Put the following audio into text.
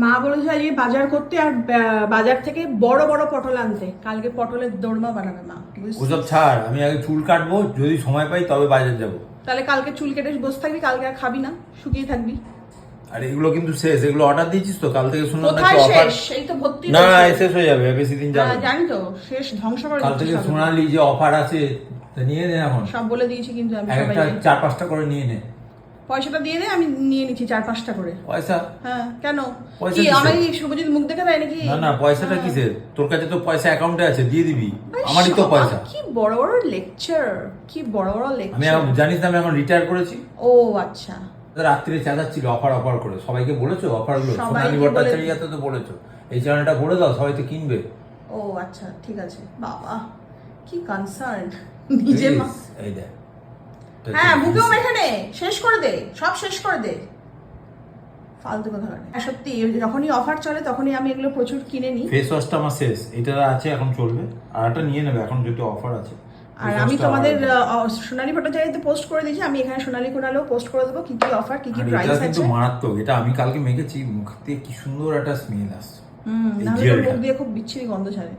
মা বলেছে আজকে বাজার করতে আর বাজার থেকে বড় বড় পটল আনতে, কালকে পটলের দোরমা বানাবে মা। ওসব ছাড়, আমি আগে চুল কাটবো, যদি সময় পাই তবে বাজার যাব। তাহলে কালকে চুল কেটে বসে থাকবি, কালকে আর খাবি না, শুকিয়ে থাকবি। আর এগুলো কিন্তু শেষ, এগুলো অর্ডার দিয়েছিস তো? কাল থেকে শুনলাম কোথায় অফার। শেষ? এই তো ভর্তি না হয়েছে। শেষ হয়ে যাবে, বেশি দিন যাবে না। জানি তো, শেষ ধ্বংস করে কাল দিচ্ছে থেকে সব। শোনালি যে অফার আছে, তা নিয়ে নে এখন। সব বলে দিয়েছি কিন্তু আমি একটা সবাইকে। 4-5টা করে নিয়ে নে। পয়সাটা দিয়ে দে, আমি নিয়ে নিচ্ছি 4-5টা করে। পয়সা? হ্যাঁ কেন? পয়সা কি কিসের? আমি শুভজিৎ মুখ দেখে দেয় নাকি? না না, পয়সাটা কিসের? তোর কাছে তো পয়সা অ্যাকাউন্টে আছে, দিয়ে দিবি। আমারই তো পয়সা। কি বড় বড় লেকচার, কি বড় বড় আমি লেকচার। এখন জানিস না, আমি এখন রিটায়ার করেছি। ও আচ্ছা। রাত্রে চেঁচাচ্ছিল অফার অফার করে। সবাইকে বলেছো অফারগুলো? সবাইকে সোনালী ভট্টাচার্যতে তো বলেছো এই চ্যানেলটা করে দাও, সবাই তো কিনবে। ও আচ্ছা ঠিক আছে। বাবা কি কনসার্ন নিজের মা। এই দেখ। হ্যাঁ মুখেও মেখে নে, শেষ করে দে, সব শেষ করে দে, ফালতু কথা বলে। হ্যাঁ সত্যি, যখনই অফার চলে তখনই আমি এগুলো প্রচুর কিনে নিই। ফেস ওয়াশটা আমার শেষ, এটা আছে এখন চলবে, আর একটা নিয়ে নেবে এখন যদি অফার আছে। আর আমি তোমাদের সোনালী ভট্টাচার্যতে পোস্ট করে দিয়েছি, আমি এখানে সোনালী কোনালেও পোস্ট করে দেবো কি কি অফার, কি কি প্রাইস এটা কিন্তু আছে। মারাত্মক, এটা আমি কালকে মেখেছি, মুখ দিয়ে কি সুন্দর একটা স্মেল আসছে। এই নাহলে তোর জেলটা মুখ দিয়ে খুব বিচ্ছিরি গন্ধ ছাড়ে।